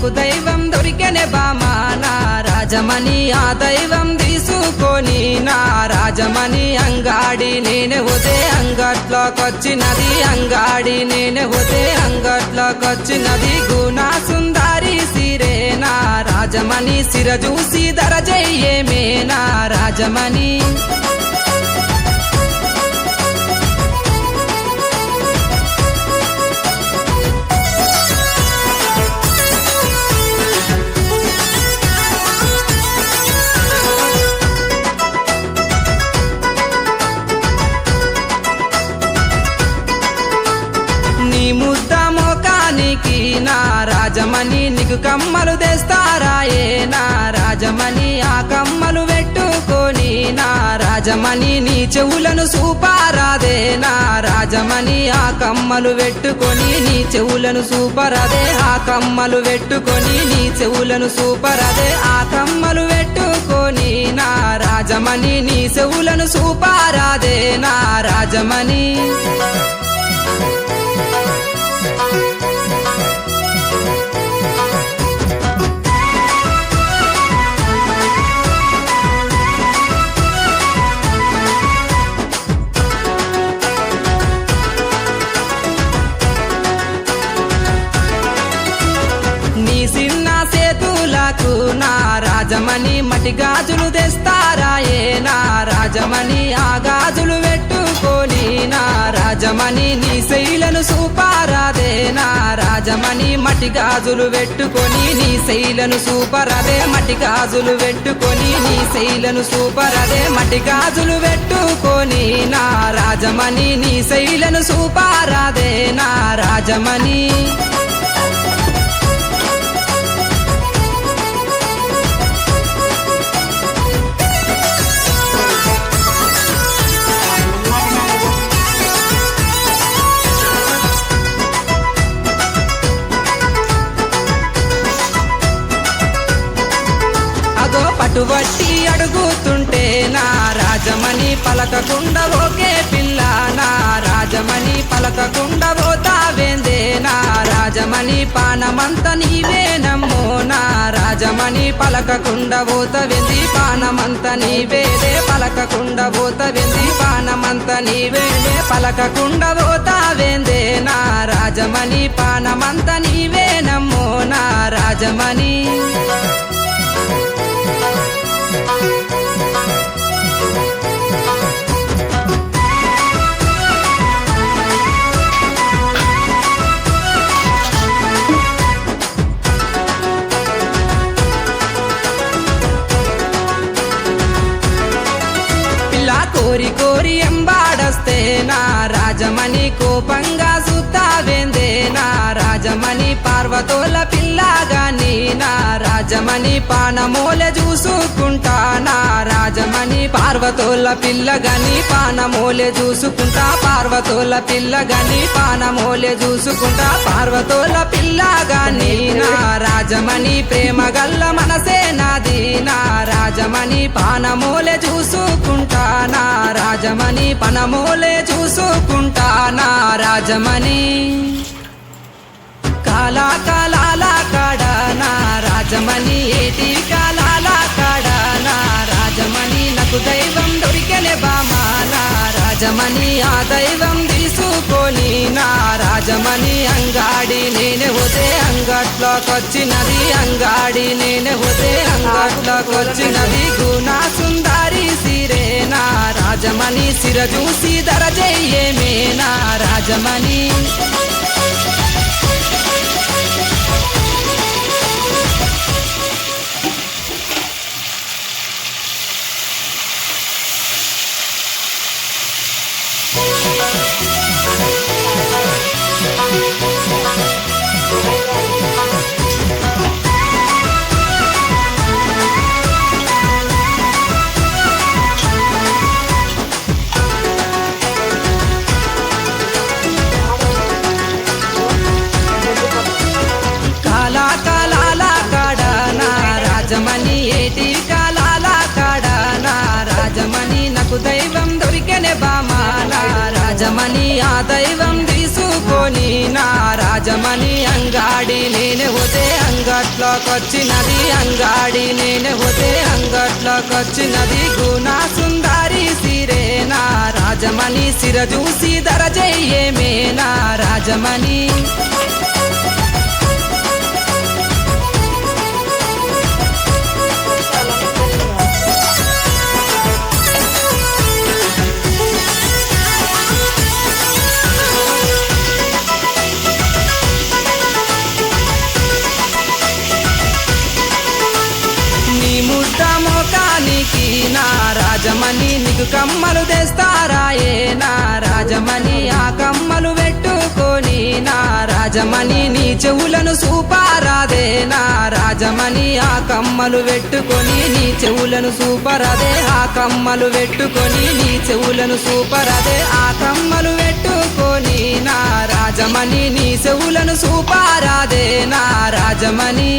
నాకు దైవం దొరికెనే బామా నా రాజమణి ఆ దైవం తీసుకొని నా రాజమణి అంగాడి నేనే పోతే అంగట్లోకొచ్చినది అంగాడి నేనే పోతే అంగట్లోకొచ్చినది గుణా సుందరి సిరే నా రాజమణి సిర చూసి దరజయ్యేమే నా రాజమణి నా రాజమణి నీకు కమ్మలు తెస్తారాయే నా రాజమణి ఆ కమ్మలు పెట్టుకొని నా రాజమణి నీ చెవులను సూపారాదే నా రాజమణి ఆ కమ్మలు పెట్టుకొని నీ చెవులను సూపరాదే ఆ కమ్మలు పెట్టుకొని నీ చెవులను సూపరాదే ఆ కమ్మలు పెట్టుకొని నా రాజమణి నీ చెవులను సూపారాదే నా రాజమణి నా రాజమణి మటి గాజులు తెస్తారాయే నా రాజమణి ఆ గాజులు పెట్టుకొని నా రాజమణి నీ శైలను సూపారాదే నా రాజమణి మటి గాజులు పెట్టుకొని నీ శైలను సూపరాదే మటి గాజులు పెట్టుకొని నీ శైలను సూపరాదే మటి గాజులు పెట్టుకొని నా రాజమణి నీ శైలను సూపారాదే నా రాజమణి పట్టుబట్టి అడుగుతుంటే నా రాజమణి పలకకుండా ఓకే పిల్ల నా రాజమణి పలకకుండా పోతావేందే నా రాజమణి పానమంత నీవేనమ్మో నా రాజమణి పలకకుండా పోతవేంది పానమంత నీవేదే పలకకుండా పోతవేంది పానమంత నీవేదే పలకకుండా పోతావేందే నా రాజమణి పానమంత నీవేనమ్మో నా రాజమణి కోరి కోరి ఎంబాడొస్తే నా రాజమణి కోపంగా సుత్తావేందే నా రాజమణి పార్వతోల పిల్లగాని నా రాజమణి పానమూలె చూసుకుంటా నా రాజమణి పార్వతోల పిల్లగాని పానమూలె చూసుకుంటా పార్వతోల పిల్లగాని పానమూలె చూసుకుంటా పార్వతోల పిల్లగాని నా రాజమణి ప్రేమ గల్ల మనసే నాది నా రాజమణి పానమూలె చూసుకుంటా నా రాజమణి పనమూలే చూసుకుంటా నా రాజమణి కాలా కాలాల కాడ నా రాజమణి ఏటి కాలాల కాడ నా రాజమణి నాకు దైవం దొరికెనే బామా నా రాజమణి ఆ దైవం తీసుకొని నా రాజమణి అంగాడి నేనే పోతే అంగట్లోకొచ్చినది అంగాడి నేనే పోతే అంగట్లోకొచ్చినది గుణా సుందరి సిరే నా రాజమణి సిర చూసి దరజయ్యేమే నా రాజమణి రాజమణి ఏటి కాలాల కాడ నా రాజమణి నాకు దైవం దొరికెనే బామా నా రాజమణి ఆ దైవం తీసుకొని నా రాజమణి అంగాడి నేనే పోతే అంగట్లోకొచ్చినది అంగాడి నేను పోతే అంగట్లోకొచ్చినది గుణా సుందరి సిరేనా రాజమణి సిర చూసి ధర చెయ్యేమేనా రాజమణి నా రాజమణి నీకు కమ్మలు తెస్తారాయే నా రాజమణి ఆ కమ్మలు పెట్టుకొని నా రాజమణి నీ చెవులను సూపారాదే నా రాజమణి ఆ కమ్మలు పెట్టుకొని నీ చెవులను సూపరాదే ఆ కమ్మలు పెట్టుకొని నీ చెవులను సూపరాదే ఆ కమ్మలు పెట్టుకొని నా రాజమణి నీ చెవులను సూపారాదే నా రాజమణి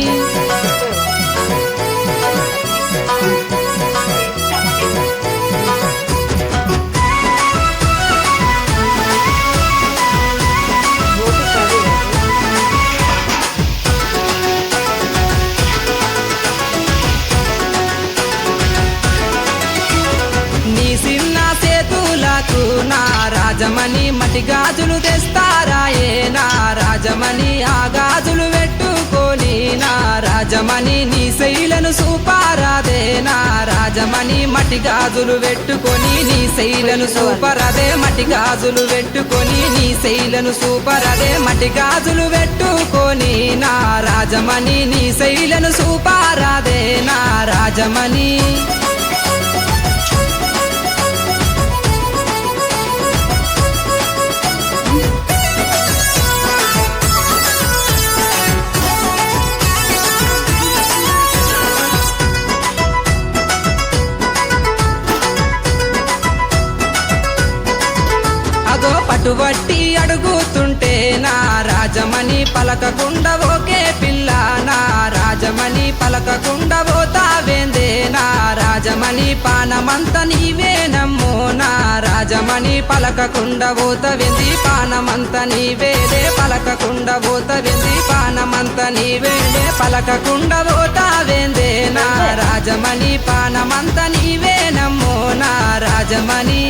నా రాజమణి మట్టి గాజులు తెస్తారాయే నా రాజమణి ఆ గాజులు పెట్టుకొని నా రాజమణి నీ శైలను సూపారాదే నా రాజమణి మట్టి గాజులు పెట్టుకొని నీ శైలను సూపరాదే మట్టి గాజులు పెట్టుకొని నీ శైలను సూపరాదే మట్టి గాజులు పెట్టుకొని నా రాజమణి నీ శైలను సూపారాదే నా రాజమణి పట్టుబట్టి అడుగుతుంటే నా రాజమణి పలకకుండా ఓకే పిల్ల నా రాజమణి పలకకుండా పోతావేందే నా రాజమణి పానమంత నీవేనమ్మో నా రాజమణి పలకకుండా పోతవింది పానమంత నీవేలే పలకకుండా పోతవింది పానమంత నీవేలే పలకకుండా పోతావేందే నా రాజమణి పానమంత నీవేనమ్మో నా రాజమణి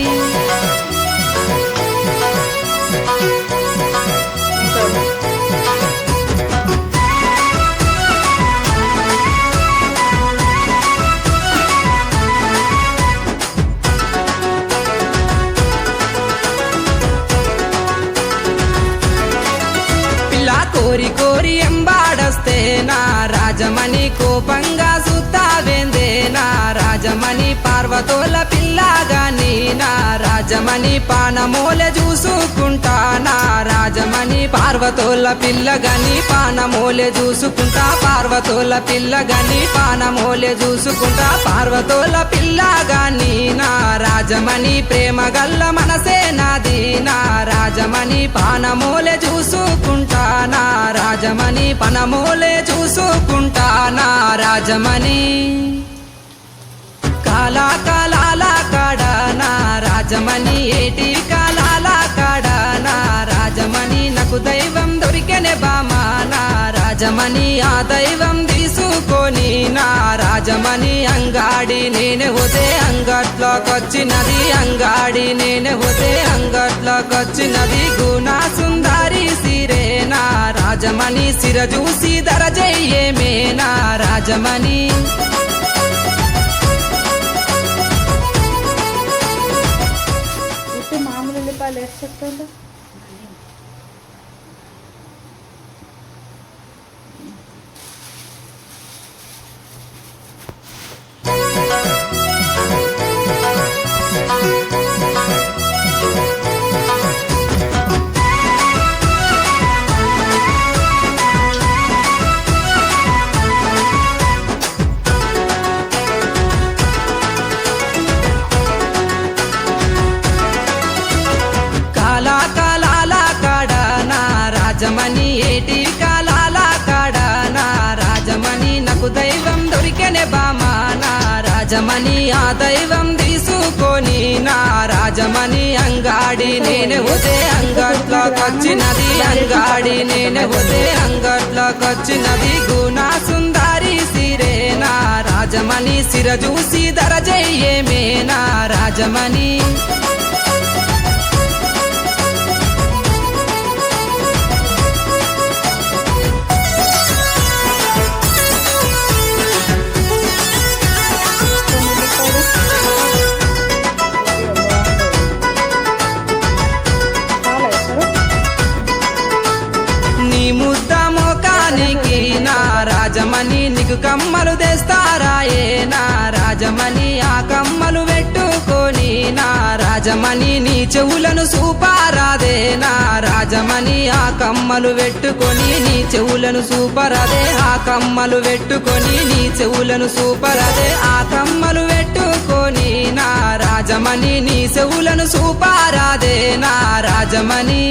కోరి కోరి ఎంబాడొస్తే నా రాజమణి కోపంగా సుత్తావేందే నా రాజమణి పార్వతోల పిల్లగాని నా రాజమణి పానమూలె చూసుకుంటా నా రాజమణి పార్వతోల పిల్లగాని పానమూలె చూసుకుంటా పార్వతోల పిల్లగాని పానమూలె చూసుకుంటా పార్వతోల పిల్లగాని నా రాజమణి ప్రేమ గల్ల మనసే నాది నా రాజమణి పానమూలె చూసుకుంటా నా రాజమణి పనమూలే చూసుకుంటా నా రాజమణి కాలా కాలాల కాడ నా రాజమణి ఏటి కాలాల కాడ నా రాజమణి నాకు దైవం దొరికెనే బామా నా రాజమణి ఆ దైవం తీసుకొని నా రాజమణి అంగాడి నేనే పోతే అంగట్లోకొచ్చినది అంగాడి నేనే పోతే అంగట్లోకొచ్చినది గుణా సుందరి సిరేనా రాజమణి సిర చూసి ధర చెయ్యేమేనా రాజమణి మామూలు ఉల్లిపాయలు వేసి చెప్తుందా రాజమణి ఏటి కాలాల కాడ నా రాజమణి నాకు దైవం దొరికెనే బామా నా రాజమణి ఆ దైవం తీసుకొని నా రాజమణి అంగాడి నేనే పోతే అంగట్లోకొచ్చినది అంగాడి నేనే పోతే అంగట్లోకొచ్చినది గుణా రాజమణి సిర చూసి దరజయ్యేమే నా రాజమణి నీ ముద్ద మోకానికి నా రాజమణి నీకు కమ్మలు తెస్తారాయే నా రాజమణి ఆ కమ్మలు పెట్టుకొని నా రాజమణి నీ చెవులను సూపారాదే నా రాజమణి ఆ కమ్మలు పెట్టుకొని నీ చెవులను సూపరాదే ఆ కమ్మలు పెట్టుకొని నీ చెవులను సూపరాదే ఆ కమ్మలు పెట్టుకొని నా రాజమణి నీ చెవులను సూపారాదే నా రాజమణి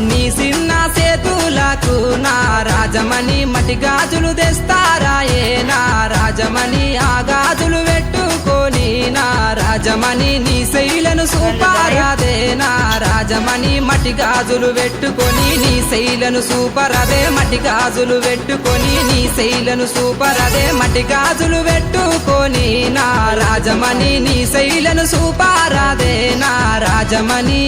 నీ చిన్న సేతులకు నా రాజమణి మట్టి గాజులు తెస్తారాయే నా రాజమణి ఆ గాజులు పెట్టుకొని నా రాజమణి నీ శైలను సూపారాదే నా రాజమణి మట్టి గాజులు పెట్టుకొని నీ శైలను సూపరదే మట్టి గాజులు పెట్టుకొని నీ శైలను సూపరదే మట్టి గాజులు పెట్టుకొని నా రాజమణి నీ శైలను సూపారాదే నా రాజమణి